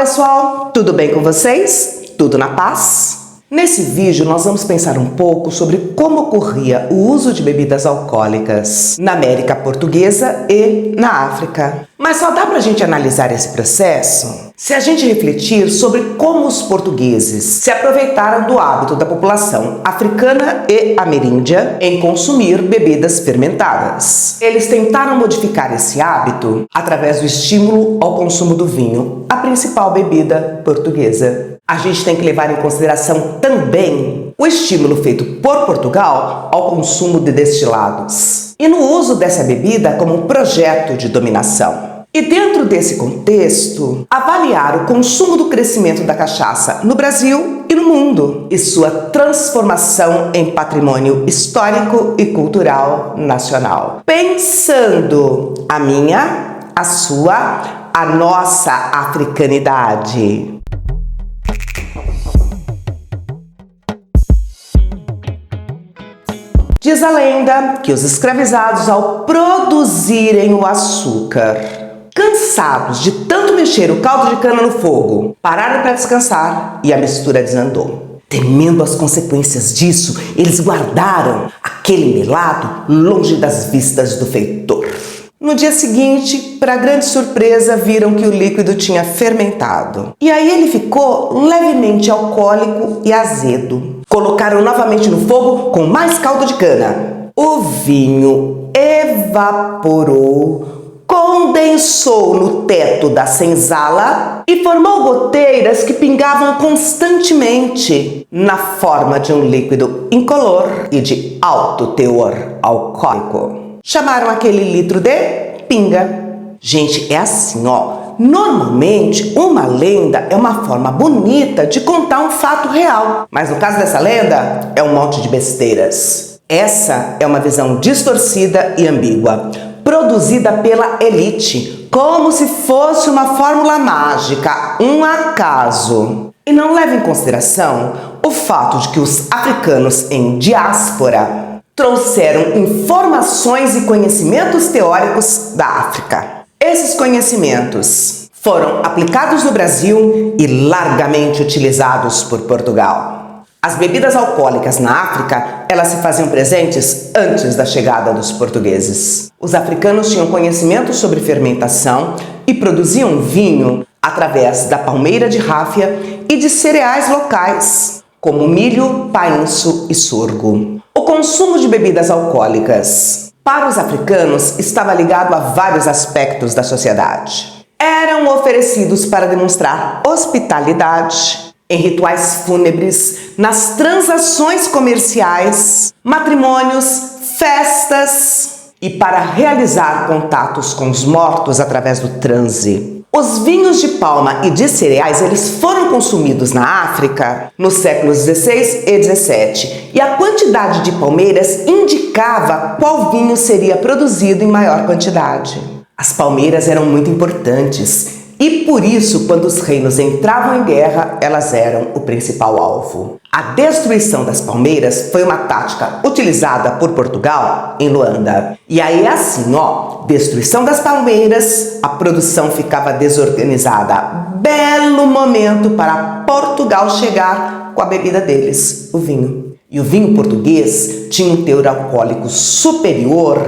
pessoal, tudo bem com vocês? Tudo na paz? Nesse vídeo nós vamos pensar um pouco sobre como ocorria o uso de bebidas alcoólicas na América Portuguesa e na África. Mas só dá pra gente analisar esse processo se a gente refletir sobre como os portugueses se aproveitaram do hábito da população africana e ameríndia em consumir bebidas fermentadas. Eles tentaram modificar esse hábito através do estímulo ao consumo do vinho, a principal bebida portuguesa. A gente tem que levar em consideração também o estímulo feito por Portugal ao consumo de destilados e no uso dessa bebida como um projeto de dominação. E dentro desse contexto, avaliar o consumo do crescimento da cachaça no Brasil e no mundo e sua transformação em patrimônio histórico e cultural nacional. Pensando a minha, a sua, a nossa africanidade. Diz a lenda que os escravizados, ao produzirem o açúcar, cansados de tanto mexer o caldo de cana no fogo, pararam para descansar e a mistura desandou. Temendo as consequências disso, eles guardaram aquele melado longe das vistas do feitor. No dia seguinte, para grande surpresa, viram que o líquido tinha fermentado. E aí ele ficou levemente alcoólico e azedo. Colocaram novamente no fogo com mais caldo de cana. O vinho evaporou, condensou no teto da senzala e formou goteiras que pingavam constantemente na forma de um líquido incolor e de alto teor alcoólico. Chamaram aquele litro de pinga. Gente, é assim, ó. Normalmente, uma lenda é uma forma bonita de contar um fato real. Mas no caso dessa lenda, é um monte de besteiras. Essa é uma visão distorcida e ambígua, produzida pela elite, como se fosse uma fórmula mágica, um acaso. E não leva em consideração o fato de que os africanos em diáspora trouxeram informações e conhecimentos teóricos da África. Esses conhecimentos foram aplicados no Brasil e largamente utilizados por Portugal. As bebidas alcoólicas na África, elas se faziam presentes antes da chegada dos portugueses. Os africanos tinham conhecimento sobre fermentação e produziam vinho através da palmeira de ráfia e de cereais locais, como milho, painço e sorgo. O consumo de bebidas alcoólicas para os africanos estava ligado a vários aspectos da sociedade. Eram oferecidos para demonstrar hospitalidade, em rituais fúnebres, nas transações comerciais, matrimônios, festas e para realizar contatos com os mortos através do transe. Os vinhos de palma e de cereais, eles foram consumidos na África nos séculos XVI e XVII, e a quantidade de palmeiras indicava qual vinho seria produzido em maior quantidade. As palmeiras eram muito importantes e por isso, quando os reinos entravam em guerra, elas eram o principal alvo. A destruição das palmeiras foi uma tática utilizada por Portugal em Luanda. E aí é assim, ó, destruição das palmeiras, a produção ficava desorganizada. Belo momento para Portugal chegar com a bebida deles, o vinho. E o vinho português tinha um teor alcoólico superior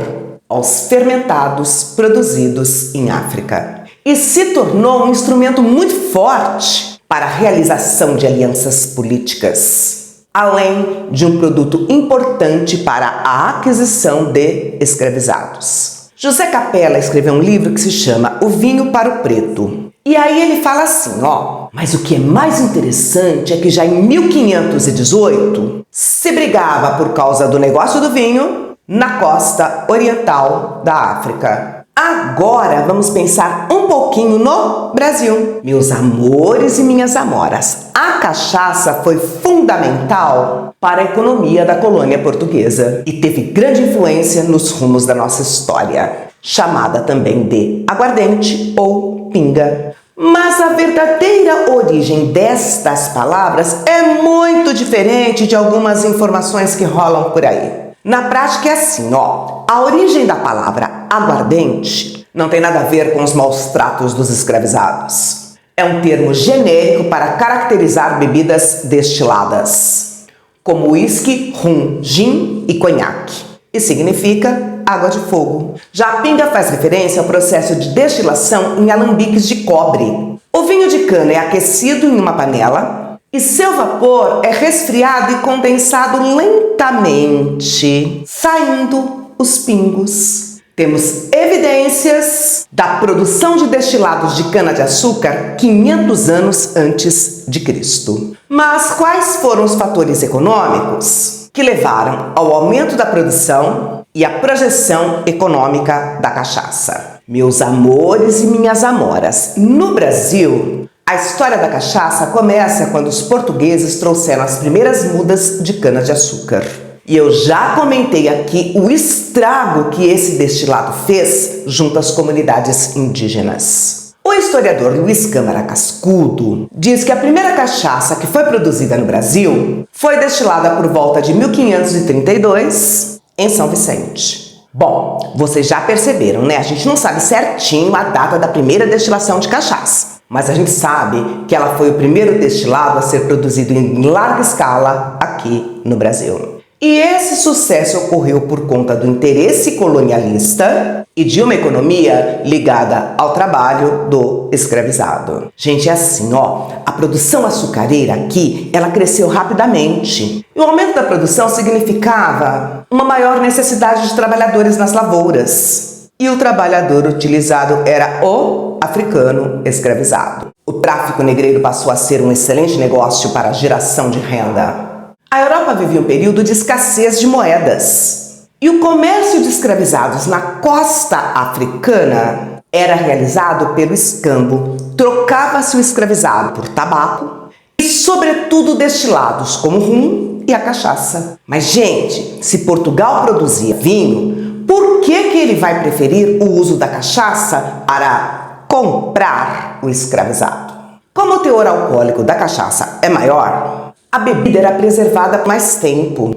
aos fermentados produzidos em África. E se tornou um instrumento muito forte para a realização de alianças políticas, além de um produto importante para a aquisição de escravizados. José Capella escreveu um livro que se chama O Vinho para o Preto. E aí ele fala assim, ó, mas o que é mais interessante é que já em 1518 se brigava por causa do negócio do vinho na costa oriental da África. Agora vamos pensar um pouquinho no Brasil. Meus amores e minhas amoras, a cachaça foi fundamental para a economia da colônia portuguesa e teve grande influência nos rumos da nossa história, chamada também de aguardente ou pinga. Mas a verdadeira origem destas palavras é muito diferente de algumas informações que rolam por aí. Na prática é assim, ó, a origem da palavra aguardente não tem nada a ver com os maus tratos dos escravizados. É um termo genérico para caracterizar bebidas destiladas, como uísque, rum, gin e conhaque, e significa água de fogo. Já a pinga faz referência ao processo de destilação em alambiques de cobre. O vinho de cana é aquecido em uma panela e seu vapor é resfriado e condensado lentamente, saindo os pingos. Temos evidências da produção de destilados de cana-de-açúcar 500 anos antes de Cristo. Mas quais foram os fatores econômicos que levaram ao aumento da produção e à projeção econômica da cachaça? Meus amores e minhas amoras, no Brasil, a história da cachaça começa quando os portugueses trouxeram as primeiras mudas de cana-de-açúcar. E eu já comentei aqui o estrago que esse destilado fez junto às comunidades indígenas. O historiador Luiz Câmara Cascudo diz que a primeira cachaça que foi produzida no Brasil foi destilada por volta de 1532 em São Vicente. Bom, vocês já perceberam, né? A gente não sabe certinho a data da primeira destilação de cachaça, mas a gente sabe que ela foi o primeiro destilado a ser produzido em larga escala aqui no Brasil. E esse sucesso ocorreu por conta do interesse colonialista e de uma economia ligada ao trabalho do escravizado. Gente, é assim, ó, a produção açucareira aqui, ela cresceu rapidamente. E o aumento da produção significava uma maior necessidade de trabalhadores nas lavouras. E o trabalhador utilizado era o africano escravizado. O tráfico negreiro passou a ser um excelente negócio para a geração de renda. A Europa vivia um período de escassez de moedas e o comércio de escravizados na costa africana era realizado pelo escambo. Trocava-se o escravizado por tabaco e, sobretudo, destilados como o rum e a cachaça. Mas, gente, se Portugal produzia vinho, por que ele vai preferir o uso da cachaça para comprar o escravizado? Como o teor alcoólico da cachaça é maior, a bebida era preservada por mais tempo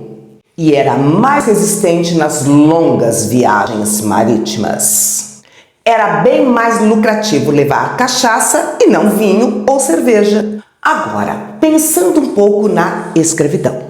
e era mais resistente nas longas viagens marítimas. Era bem mais lucrativo levar cachaça e não vinho ou cerveja. Agora, pensando um pouco na escravidão.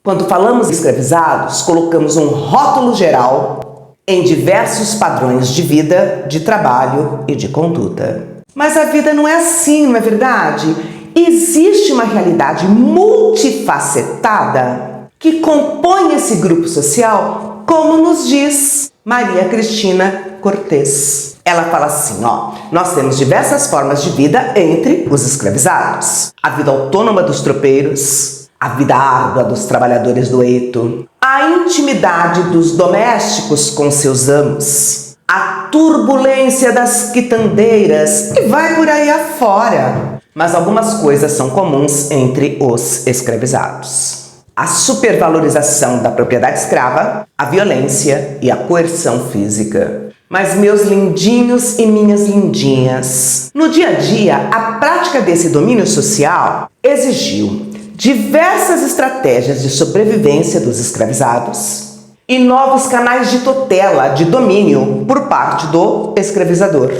Quando falamos de escravizados, colocamos um rótulo geral em diversos padrões de vida, de trabalho e de conduta. Mas a vida não é assim, não é verdade? Existe uma realidade multifacetada que compõe esse grupo social, como nos diz Maria Cristina Cortez. Ela fala assim, ó, nós temos diversas formas de vida entre os escravizados. A vida autônoma dos tropeiros, a vida árdua dos trabalhadores do eito, a intimidade dos domésticos com seus amos, a turbulência das quitandeiras e vai por aí afora. Mas algumas coisas são comuns entre os escravizados: a supervalorização da propriedade escrava, a violência e a coerção física. Mas, meus lindinhos e minhas lindinhas, no dia a dia, a prática desse domínio social exigiu diversas estratégias de sobrevivência dos escravizados e novos canais de tutela, de domínio por parte do escravizador.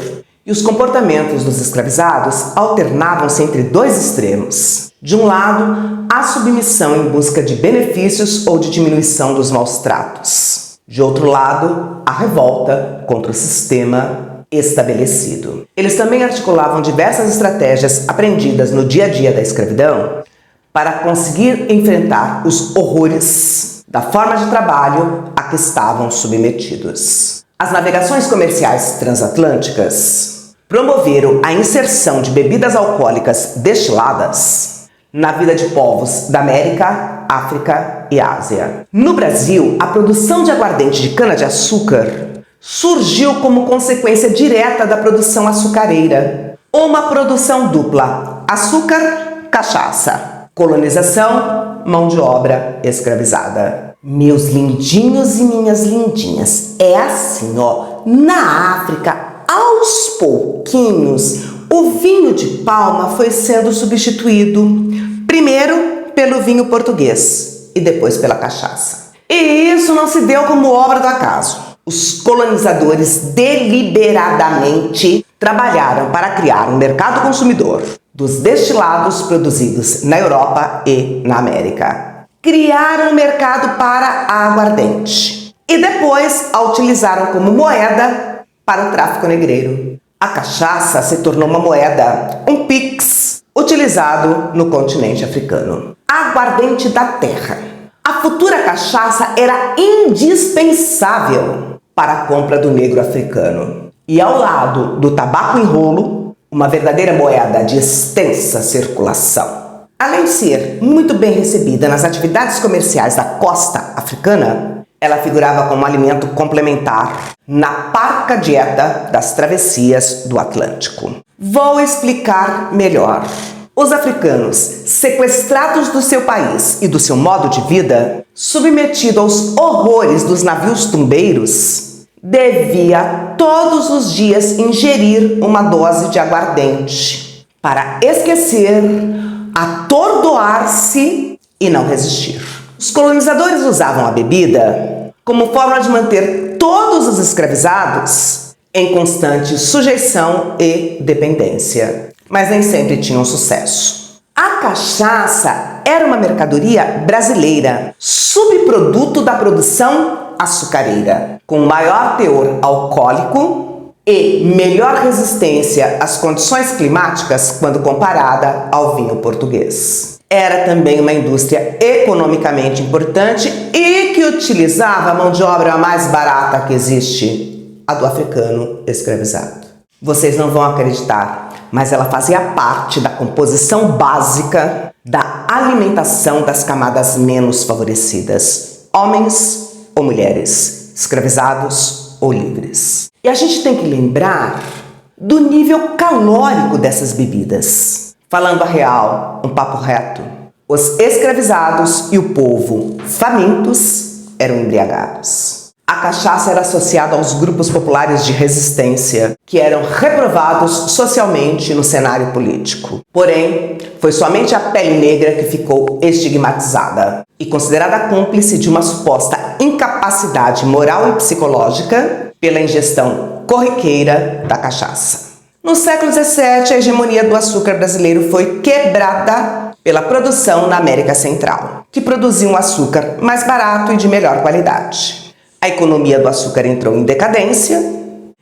E os comportamentos dos escravizados alternavam-se entre dois extremos. De um lado, a submissão em busca de benefícios ou de diminuição dos maus tratos. De outro lado, a revolta contra o sistema estabelecido. Eles também articulavam diversas estratégias aprendidas no dia a dia da escravidão para conseguir enfrentar os horrores da forma de trabalho a que estavam submetidos. As navegações comerciais transatlânticas promoveram a inserção de bebidas alcoólicas destiladas na vida de povos da América, África e Ásia. No Brasil, a produção de aguardente de cana-de-açúcar surgiu como consequência direta da produção açucareira. Uma produção dupla: açúcar, cachaça. Colonização, mão de obra escravizada. Meus lindinhos e minhas lindinhas, é assim, ó, na África, aos pouquinhos, o vinho de palma foi sendo substituído, primeiro pelo vinho português e depois pela cachaça. E isso não se deu como obra do acaso. Os colonizadores deliberadamente trabalharam para criar um mercado consumidor dos destilados produzidos na Europa e na América. Criaram um mercado para a aguardente e depois a utilizaram como moeda para o tráfico negreiro. A cachaça se tornou uma moeda, um pix, utilizado no continente africano. A aguardente da terra. A futura cachaça era indispensável para a compra do negro africano. E ao lado do tabaco em rolo, uma verdadeira moeda de extensa circulação. Além de ser muito bem recebida nas atividades comerciais da costa africana, ela figurava como alimento complementar na parca dieta das travessias do Atlântico. Vou explicar melhor. Os africanos, sequestrados do seu país e do seu modo de vida, submetidos aos horrores dos navios tumbeiros, devia todos os dias ingerir uma dose de aguardente para esquecer, atordoar-se e não resistir. Os colonizadores usavam a bebida como forma de manter todos os escravizados em constante sujeição e dependência, mas nem sempre tinham sucesso. A cachaça era uma mercadoria brasileira, subproduto da produção açucareira, com maior teor alcoólico e melhor resistência às condições climáticas quando comparada ao vinho português. Era também uma indústria economicamente importante e que utilizava a mão de obra mais barata que existe, a do africano escravizado. Vocês não vão acreditar, mas ela fazia parte da composição básica da alimentação das camadas menos favorecidas, homens ou mulheres, escravizados ou livres. E a gente tem que lembrar do nível calórico dessas bebidas. Falando a real, um papo reto, os escravizados e o povo famintos eram embriagados. A cachaça era associada aos grupos populares de resistência, que eram reprovados socialmente no cenário político. Porém, foi somente a pele negra que ficou estigmatizada e considerada cúmplice de uma suposta incapacidade moral e psicológica pela ingestão corriqueira da cachaça. No século XVII, a hegemonia do açúcar brasileiro foi quebrada pela produção na América Central, que produzia um açúcar mais barato e de melhor qualidade. A economia do açúcar entrou em decadência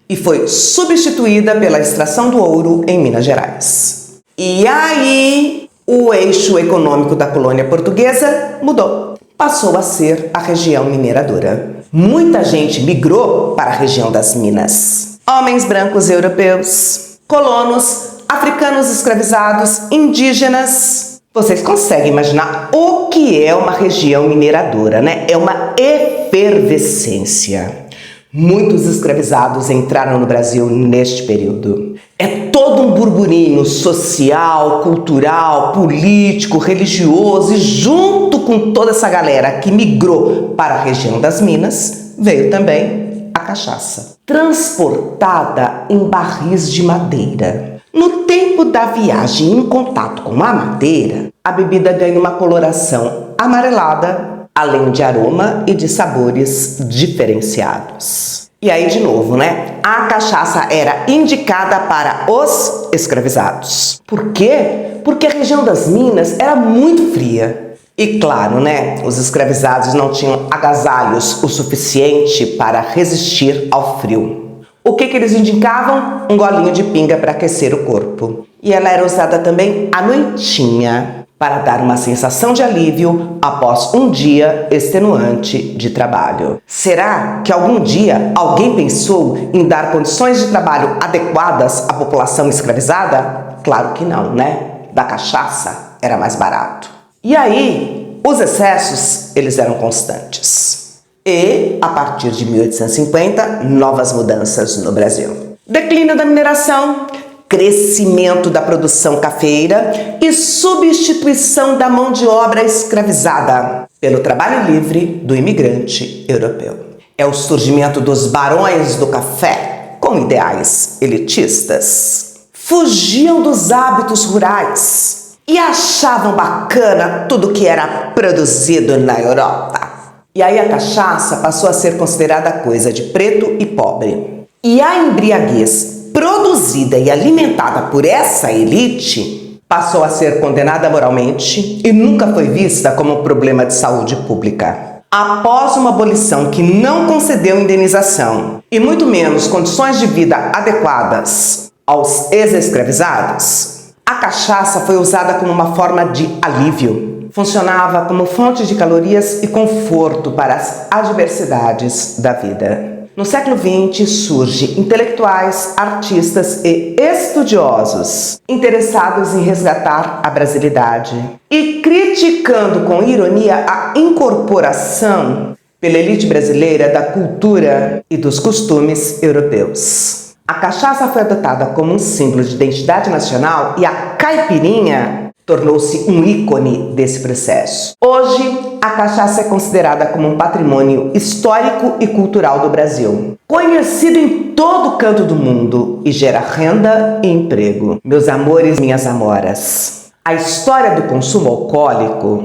e foi substituída pela extração do ouro em Minas Gerais. E aí, o eixo econômico da colônia portuguesa mudou. Passou a ser a região mineradora. Muita gente migrou para a região das Minas. Homens brancos europeus, colonos, africanos escravizados, indígenas. Vocês conseguem imaginar o que é uma região mineradora, né? É uma efervescência. Muitos escravizados entraram no Brasil neste período. É todo um burburinho social, cultural, político, religioso, e junto com toda essa galera que migrou para a região das Minas, veio também a cachaça, transportada em barris de madeira. No tempo da viagem em contato com a madeira, a bebida ganha uma coloração amarelada, além de aroma e de sabores diferenciados. E aí, de novo, né? A cachaça era indicada para os escravizados. Por quê? Porque a região das Minas era muito fria. E claro, né? Os escravizados não tinham agasalhos o suficiente para resistir ao frio. O que eles indicavam? Um golinho de pinga para aquecer o corpo. E ela era usada também à noitinha, para dar uma sensação de alívio após um dia extenuante de trabalho. Será que algum dia alguém pensou em dar condições de trabalho adequadas à população escravizada? Claro que não, né? Da cachaça era mais barato. E aí, os excessos, eles eram constantes. E, a partir de 1850, novas mudanças no Brasil. Declínio da mineração, crescimento da produção cafeeira e substituição da mão de obra escravizada pelo trabalho livre do imigrante europeu. É o surgimento dos barões do café com ideais elitistas. Fugiam dos hábitos rurais e achavam bacana tudo que era produzido na Europa. E aí a cachaça passou a ser considerada coisa de preto e pobre. E a embriaguez produzida e alimentada por essa elite passou a ser condenada moralmente e nunca foi vista como um problema de saúde pública. Após uma abolição que não concedeu indenização e muito menos condições de vida adequadas aos ex-escravizados, a cachaça foi usada como uma forma de alívio. Funcionava como fonte de calorias e conforto para as adversidades da vida. No século XX surgem intelectuais, artistas e estudiosos interessados em resgatar a brasilidade e criticando com ironia a incorporação pela elite brasileira da cultura e dos costumes europeus. A cachaça foi adotada como um símbolo de identidade nacional e a caipirinha tornou-se um ícone desse processo. Hoje, a cachaça é considerada como um patrimônio histórico e cultural do Brasil, conhecido em todo canto do mundo e gera renda e emprego. Meus amores, minhas amoras, a história do consumo alcoólico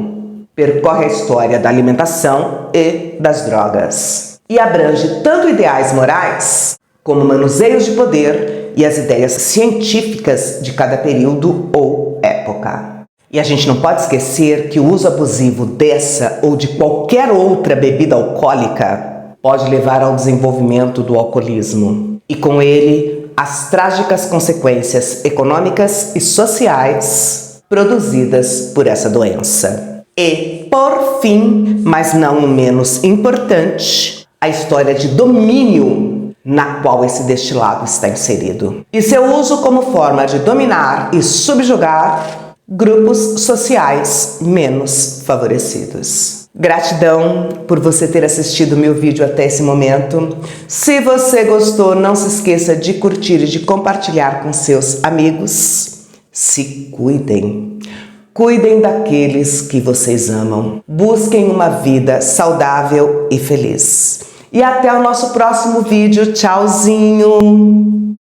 percorre a história da alimentação e das drogas e abrange tanto ideais morais como manuseios de poder e as ideias científicas de cada período ou época. E a gente não pode esquecer que o uso abusivo dessa ou de qualquer outra bebida alcoólica pode levar ao desenvolvimento do alcoolismo e com ele as trágicas consequências econômicas e sociais produzidas por essa doença. E, por fim, mas não menos importante, a história de domínio na qual esse destilado está inserido e seu uso como forma de dominar e subjugar grupos sociais menos favorecidos. Gratidão por você ter assistido meu vídeo até esse momento. Se você gostou, não se esqueça de curtir e de compartilhar com seus amigos. Se cuidem. Cuidem daqueles que vocês amam. Busquem uma vida saudável e feliz. E até o nosso próximo vídeo. Tchauzinho!